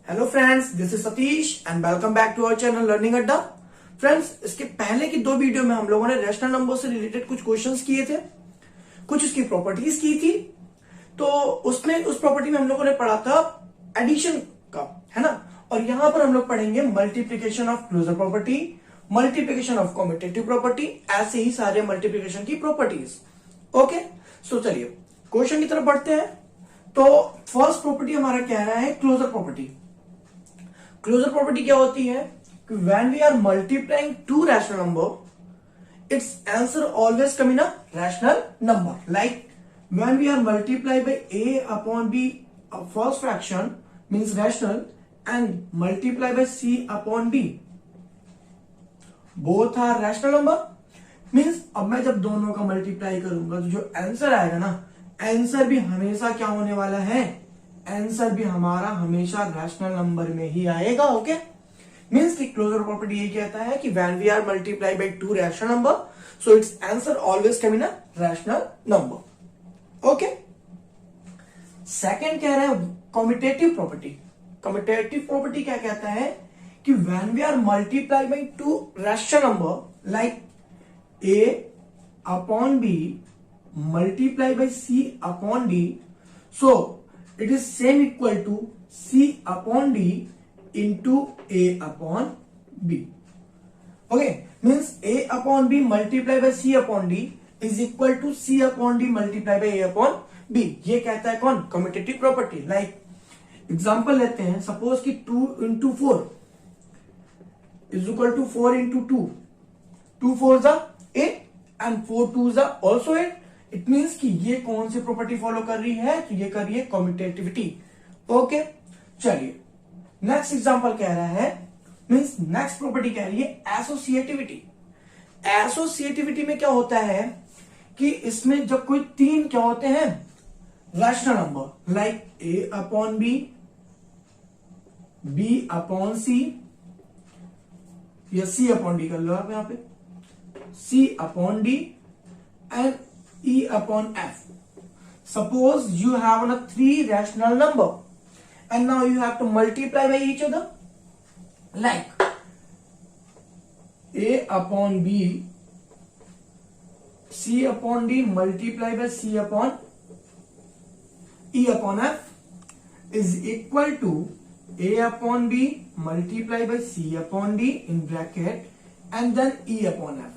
Hello friends, this is Satish and welcome back to our channel learning Adda. Friends, इसके पहले की दो वीडियो में हम लोगों ने रैशनल नंबर से रिलेटेड कुछ क्वेश्चंस किए थे, कुछ उसकी प्रॉपर्टीज की थी। तो उसमें उस प्रॉपर्टी में हम लोगों ने पढ़ा था एडिशन का, है ना। और यहां पर हम लोग पढ़ेंगे multiplication of closure property, multiplication of commutative property, ऐसे ही सारे मल्टीप्लीकेशन की प्रॉपर्टीज। ओके, सो चलिए क्वेश्चन की तरफ बढ़ते हैं। तो फर्स्ट प्रॉपर्टी हमारा कह रहा है क्लोजर प्रॉपर्टी। क्लोजर प्रॉपर्टी क्या होती है कि when we are multiplying two rational number, its answer always come in a rational number. Like when we are multiply by a upon b, first fraction means rational, and multiply by c upon b, both are rational number. Means अब मैं जब दोनों का multiply करूंगा तो जो answer आएगा ना, आंसर भी हमेशा क्या होने वाला है, आंसर भी हमारा हमेशा रैशनल नंबर में ही आएगा। ओके, मींस की क्लोजर प्रॉपर्टी ये कहता है कि when we are multiply by two rational number, so its answer always come in a rational number. Okay, second कह रहा है कम्यूटेटिव प्रॉपर्टी। कम्यूटेटिव प्रॉपर्टी क्या कहता है कि when we are multiply by two rational number like a upon b multiply by c upon d, so it is same equal to c upon d into a upon b. Okay, means a upon b multiply by c upon d is equal to c upon d multiply by a upon b. ये कहता है कौन, commutative property. Like example लेते हैं, suppose कि 2 into 4 is equal to 4 into 2. 2 4s are 8 and 4 2s are also 8. It means कि ये कौन सी प्रॉपर्टी फॉलो कर रही है, तो ये कर रही है कम्यूटेटिविटी। ओके, चलिए नेक्स्ट एग्जांपल कह रहा है, मीन्स नेक्स्ट प्रॉपर्टी कह रही है एसोसिएटिविटी। एसोसिएटिविटी में क्या होता है कि इसमें जब कोई तीन क्या होते हैं rational number, like a upon b, b upon c, या c अपॉन d कर लो आप, यहां पे c upon d and E upon F. Suppose you have a three rational number and now you have to multiply by each other. Like A upon B, C upon D multiply by C upon E upon F is equal to A upon B multiply by C upon D in bracket and then E upon F.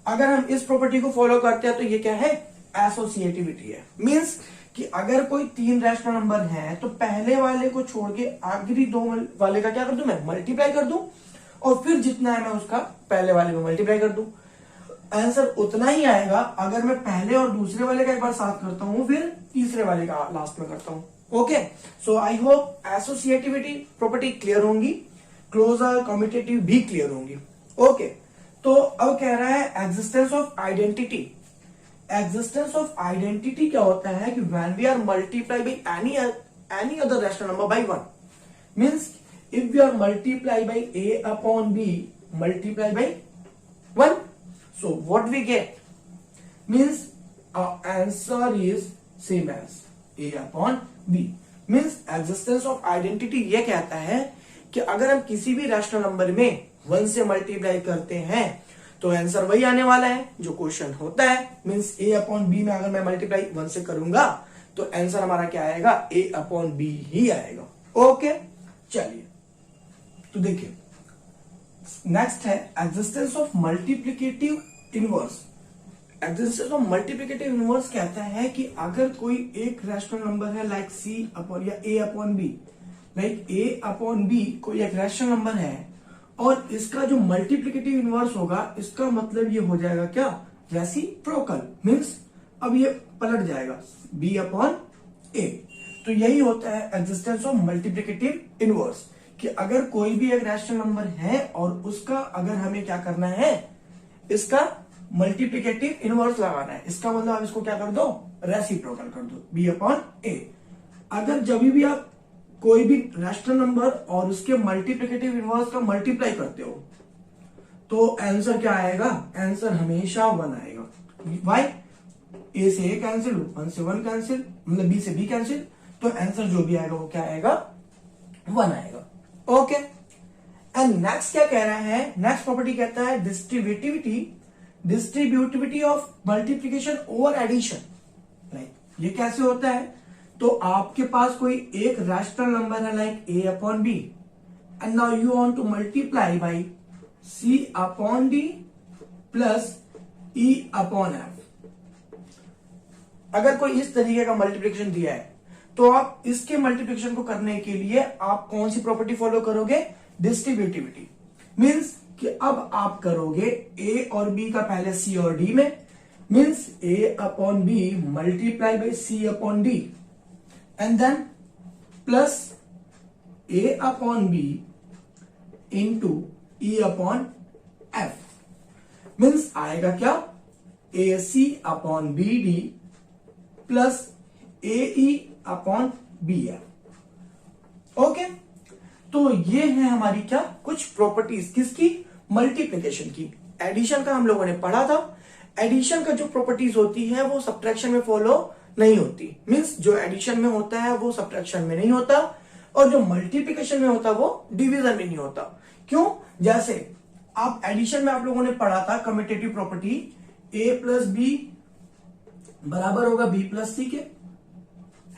अगर हम इस property को follow करते हैं तो ये क्या है, एसोसिएटिविटी है। मींस कि अगर कोई तीन रैशनल नंबर है तो पहले वाले को छोड़ के आखिरी दो वाले का क्या कर दूं, मैं मल्टीप्लाई कर दूं, और फिर जितना है मैं उसका पहले वाले में मल्टीप्लाई कर दूं। आंसर उतना ही आएगा अगर मैं पहले और दूसरे वाले का एक बार साथ करता हूं, फिर तीसरे वाले का लास्ट में करता हूं। Okay, so I hope associativity property clear होंगी, क्लोजर कम्यूटेटिव भी क्लियर होंगी। ओके, तो अब कह रहा है existence of identity. Existence of identity क्या होता है कि when we are multiply by any other rational number by 1, means if we are multiply by a upon b multiply by 1, so what we get means answer is same as a upon b। Means existence of identity ये कहता है कि अगर हम किसी भी rational number में 1 से मल्टीप्लाई करते हैं तो आंसर वही आने वाला है जो क्वेश्चन होता है। मींस a अपॉन b में अगर मैं मल्टीप्लाई 1 से करूंगा तो आंसर हमारा क्या आएगा, a अपॉन b ही आएगा। ओके, चलिए तो देखिए नेक्स्ट है existence of multiplicative inverse. Existence of multiplicative inverse कहता है कि अगर कोई एक रैशनल नंबर है लाइक c अपॉन या a upon b, like a upon b कोई एक रैशनल नंबर है और इसका जो मल्टीप्लिकेटिव इनवर्स होगा, इसका मतलब ये हो जाएगा क्या, रेसिप्रोकल। मींस अब ये पलट जाएगा b अपॉन a। तो यही होता है एग्जिस्टेंस ऑफ मल्टीप्लिकेटिव इनवर्स, कि अगर कोई भी एक रैशनल नंबर है और उसका अगर हमें क्या करना है, इसका मल्टीप्लिकेटिव इनवर्स लगाना है, इसका मतलब आप इसको क्या कर दो, रेसिप्रोकल कर दो, b अपॉन a। अगर जब भी आप कोई भी रैशनल नंबर और उसके मल्टीप्लिकेटिव इनवर्स का मल्टीप्लाई करते हो तो आंसर क्या आएगा, आंसर हमेशा 1 आएगा। वाई, ए से ए कैंसिल, 1 से 1 कैंसिल, मतलब बी से बी कैंसिल, तो आंसर जो भी आएगा वो क्या आएगा, 1 आएगा। ओके, एंड नेक्स्ट क्या कह रहा है, नेक्स्ट प्रॉपर्टी कहता है distributivity of multiplication over addition. Like ये कैसे होता है, तो आपके पास कोई एक रैशनल नंबर है like a upon b, and now you want to multiply by c upon d plus e upon f। अगर कोई इस तरीके का मल्टीप्लिकेशन दिया है तो आप इसके मल्टीप्लिकेशन को करने के लिए आप कौन सी प्रॉपर्टी फॉलो करोगे, डिस्ट्रीब्यूटिविटी। मींस कि अब आप करोगे a और b का पहले c और d में, means a upon b multiply by c upon d and then plus a upon b into e upon f। Means आएगा क्या, ac upon bd plus ae upon bf। Okay, तो ये है हमारी क्या कुछ प्रॉपर्टीज किसकी, मल्टीप्लिकेशन की। एडिशन का हम लोगों ने पढ़ा था, एडिशन का जो प्रॉपर्टीज होती है वो सब्ट्रैक्शन में फॉलो नहीं होती। मींस जो एडिशन में होता है वो सब्ट्रैक्शन में नहीं होता, और जो मल्टीप्लिकेशन में होता है वो डिवीजन में नहीं होता। क्यों, जैसे आप एडिशन में आप लोगों ने पढ़ा था commutative property, a plus B बराबर होगा b प्लस सी के,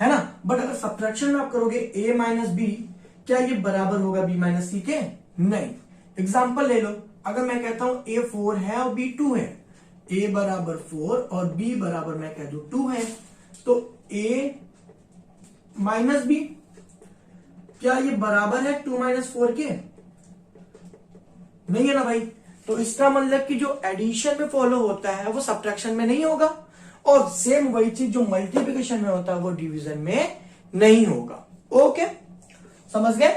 है ना। बट अगर सब्ट्रैक्शन में आप करोगे a माइनस बी, क्या ये बराबर होगा b माइनस सी के, नहीं। एग्जाम्पल ले लो, अगर मैं कहता हूं a 4 है और b 2 है, a बराबर 4 और b बराबर मैं कह दू 2 है, तो a माइनस बी क्या ये बराबर है 2 माइनस 4 के, नहीं है ना भाई। तो इसका मतलब कि जो एडिशन में फॉलो होता है वो सब्ट्रैक्शन में नहीं होगा, और सेम वही चीज जो मल्टीप्लिकेशन में होता है वो डिवीजन में नहीं होगा। ओके, समझ गए।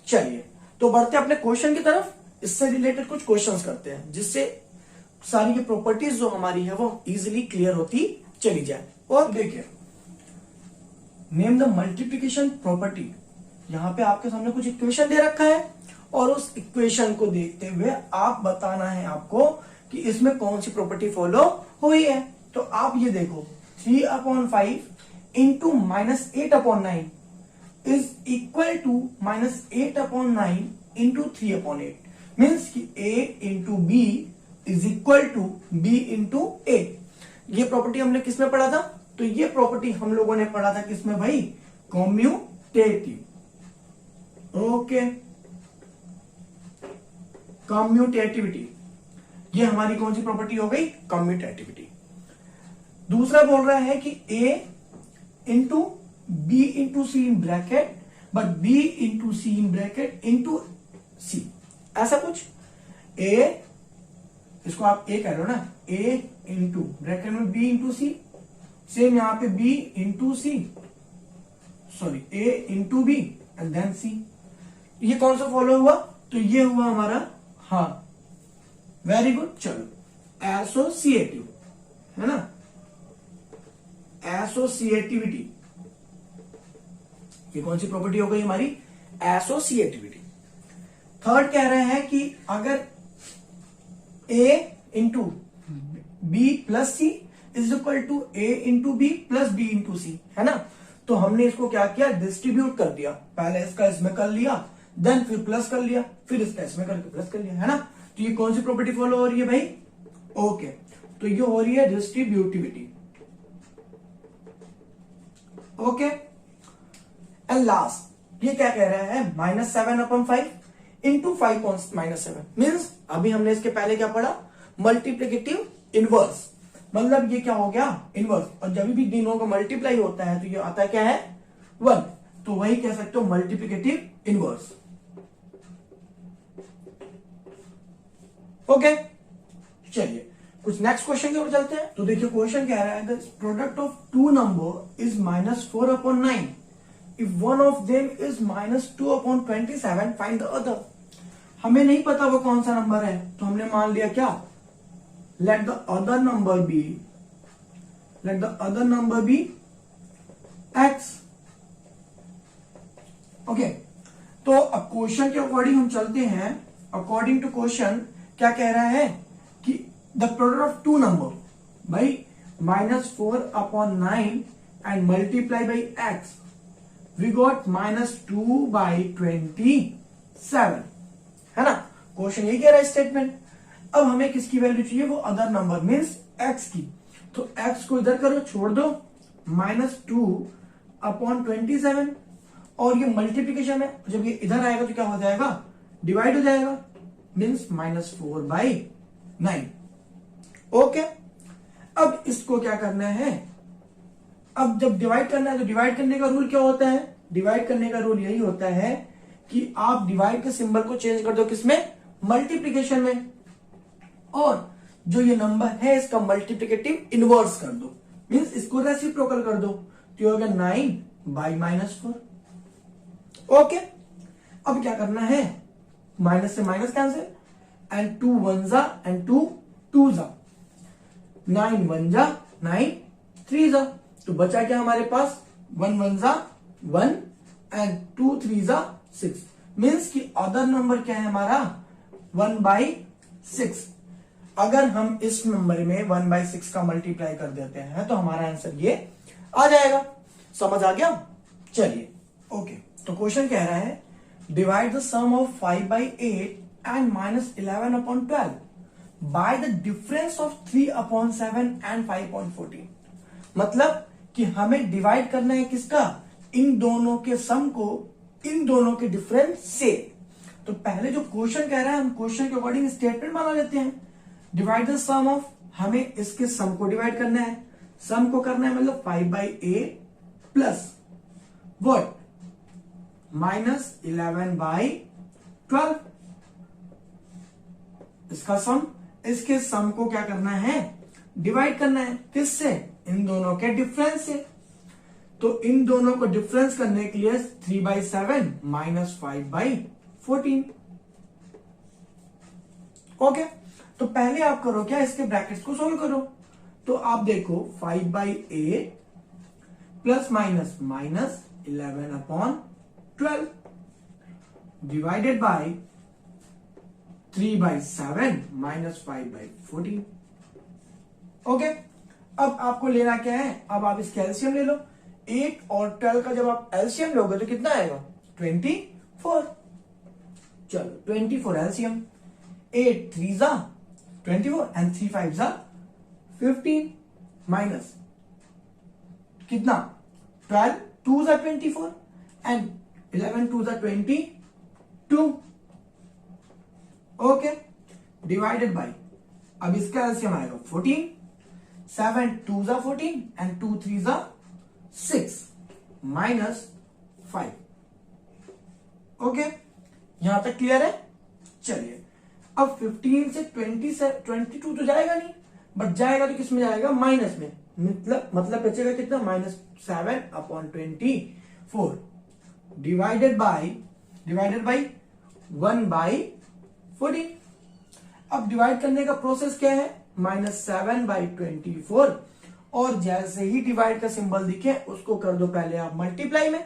चलिए तो बढ़ते अपने क्वेश्चन की तरफ, इससे रिलेटेड कुछ क्वेश्चंस करते हैं जिससे सारी ये प्रॉपर्टीज जो हमारी है वो इजीली क्लियर होती चली जाए। और देखिए, नेम द मल्टीप्लिकेशन प्रॉपर्टी। यहां पे आपके सामने कुछ इक्वेशन दे रखा है और उस इक्वेशन को देखते हुए आप बताना है आपको कि इसमें कौन सी प्रॉपर्टी फॉलो हुई है। तो आप ये देखो 3/5 into minus 8/9 is equal to minus 8/9 into 3/8। Means कि a into B is equal to b into a। ये प्रॉपर्टी हमने किसमें पढ़ा था, तो ये प्रॉपर्टी हम लोगों ने पढ़ा था किसमें भाई, कम्यूटेटिव। ओके, कम्यूटेटिविटी, ये हमारी कौन सी प्रॉपर्टी हो गई, कम्यूटेटिविटी। दूसरा बोल रहा है कि a into B into C in bracket, but b into C in bracket into C, ऐसा कुछ। a, इसको आप a कह लो ना, a इंटू ब्रैकेट में b इंटू सी, सेम यहां पे b into C, sorry a into B and then C. ये कौन सा फॉलो हुआ, तो ये हुआ हमारा, हाँ वेरी गुड। चलो एसोसिएटिव, है ना, एसोसिएटिविटी, ये कौन सी प्रॉपर्टी हो गई हमारी, एसोसिएटिविटी। थर्ड कह रहे हैं कि अगर a into B plus C is equal to a into B plus B into C, है ना। तो हमने इसको क्या किया, डिस्ट्रीब्यूट कर दिया, पहले इसका इसमें कर लिया, देन फिर प्लस कर लिया, फिर इसका इसमें करके प्लस कर लिया, है ना। तो ये कौन सी प्रॉपर्टी फॉलो हो रही है भाई, ओके, तो ये हो रही है डिस्ट्रीब्यूटिविटी। ओके, एंड लास्ट ये क्या कह रहा है, -7/5 इंटू 5/-7। मीन्स अभी हमने इसके पहले क्या पढ़ा, मल्टीप्लिकेटिव इनवर्स, मतलब ये क्या हो गया, इनवर्स। और जब भी तीनों का मल्टीप्लाई होता है तो ये आता है क्या है, 1, तो वही कह सकते हो मल्टीप्लिकेटिव इनवर्स। ओके, चलिए कुछ नेक्स्ट क्वेश्चन की ओर चलते हैं। तो देखिए क्वेश्चन कह रहा है, the product of two number is -4/9 if one of them is -2/27 find the other. हमें नहीं पता वो कौन सा नंबर है, तो हमने मान लिया क्या, let the other number be x। Okay, तो अब क्वेश्चन के अकॉर्डिंग हम चलते हैं। अकॉर्डिंग टू क्वेश्चन क्या कह रहा है कि the product of two number भाई -4/9 and multiply by x we got -2/27, है ना। क्वेश्चन यही कह रहा है स्टेटमेंट। अब हमें किसकी वैल्यू चाहिए, वो अदर नंबर मीन्स x की। तो x को इधर करो, छोड़ दो, -2/27, और ये मल्टीप्लीकेशन है, जब ये इधर आएगा तो क्या हो जाएगा, डिवाइड हो जाएगा, मीन्स -4/9। ओके, अब इसको क्या करना है, अब जब डिवाइड करना है तो डिवाइड करने का रूल क्या होता है, डिवाइड करने का रूल यही होता है कि आप डिवाइड के सिंबल को चेंज कर दो, किसमें, मल्टीप्लीकेशन में, और जो ये नंबर है इसका मल्टीप्लिकेटिव इनवर्स कर दो, मींस इसको रेसिप्रोकल कर दो, तो ये हो गया 9/-4। ओके, अब क्या करना है, माइनस से माइनस कैंसिल, एंड 2 1 जा एंड 2 2 जा, 9 1 जा 9 3 जा, तो बचा क्या हमारे पास, 1 1 जा 1 एंड 2 3 जा 6, मीन्स कि अदर नंबर क्या है हमारा, 1/6। अगर हम इस नंबर में 1/6 का मल्टीप्लाई कर देते हैं तो हमारा आंसर ये आ जाएगा। समझ आ गया, चलिए ओके। तो क्वेश्चन कह रहा है divide the sum of 5/8 and -11/12 by the difference of 3/7 and 5.14। मतलब कि हमें डिवाइड करना है किसका, इन दोनों के सम को इन दोनों के डिफरेंस से। तो पहले जो क्वेश्चन कह रहा है हम क्वेश्चन के अकॉर्डिंग स्टेटमेंट बना लेते हैं। डिवाइड द सम ऑफ, हमें इसके सम को डिवाइड करना है, सम को करना है मतलब 5/8 प्लस व्हाट, -11/12, इसका सम, इसके सम को क्या करना है, डिवाइड करना है, किससे, इन दोनों के डिफरेंस से। तो इन दोनों को डिफरेंस करने के लिए 3/7 -5/14। ओके, तो पहले आप करो क्या, इसके ब्रैकेट्स को सोल्व करो। तो आप देखो 5/8 plus minus -11/12 divided by 3/7 -5/14। Okay, अब आपको लेना क्या है, अब आप इसका एलसीएम ले लो। 8 और 12 का जब आप एलसीएम लोगे तो कितना आएगा, 24। चलो 24 एलसीएम, 8 3 जा 24 एंड 3 5 जा 15 माइनस कितना, 12 2 जा 24 एंड 11 2 जा 22। ओके, डिवाइडेड बाय, अब इसका एलसीएम आएगा 14, 7 2 जा 14 एंड 2 3 जा 6 -5। ओके, यहां तक क्लियर है। चलिए अब 15 से 22 तो जाएगा नहीं, बट जाएगा तो किस में जाएगा, माइनस में, मतलब बचेगा कितना, -7/24 डिवाइडेड बाय 1/14। अब डिवाइड करने का प्रोसेस क्या है, -7/24, और जैसे ही डिवाइड का सिंबल दिखे उसको कर दो पहले आप मल्टीप्लाई में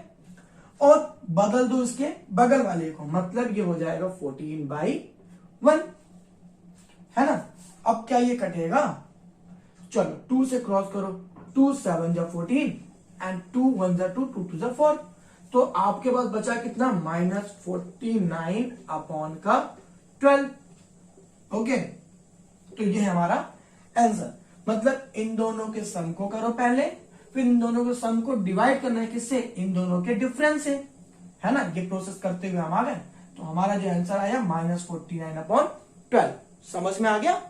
और बदल दो इसके बगल वाले को, मतलब ये हो जाएगा 14/1, है ना। अब क्या ये कटेगा, चलो 2 से क्रॉस करो, 2 7 जा 14 एंड 2 1 जा 2 2 2 जा 4, तो आपके पास बचा कितना, -49/12। ओके, तो ये है हमारा आंसर। मतलब इन दोनों के सम को करो पहले, फिर इन दोनों के सम को डिवाइड करना है किससे, इन दोनों के डिफरेंस से, है ना। ये प्रोसेस करते हुए हम आ गए, तो हमारा जो आंसर आया -49/12। समझ में आ गया।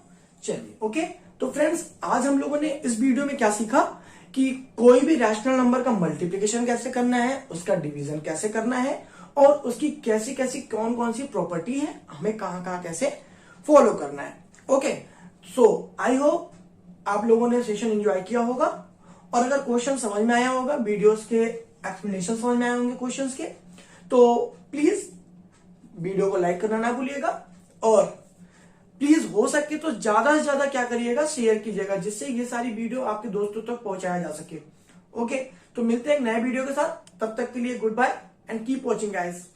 चलिए ओके, तो फ्रेंड्स आज हम लोगों ने इस वीडियो में क्या सीखा कि कोई भी रैशनल नंबर का मल्टीप्लिकेशन कैसे करना है, उसका डिवीजन कैसे करना है, और उसकी कैसी कैसी कौन कौन सी प्रॉपर्टी है, हमें कहां कहां कैसे फॉलो करना है। ओके, सो आई होप आप लोगों ने सेशन एंजॉय किया होगा, और अगर क्वेश्चन समझ में आया होगा, वीडियोस के एक्सप्लेनेशन समझ में आए होंगे क्वेश्चंस के, तो प्लीज वीडियो को लाइक करना ना भूलिएगा, और प्लीज हो सके तो ज्यादा से ज्यादा क्या करिएगा, शेयर कीजिएगा, जिससे ये सारी वीडियो आपके दोस्तों तक पहुंचाया जा सके। ओके, तो मिलते हैं एक नए वीडियो के साथ, तब तक के लिए good bye and keep watching guys.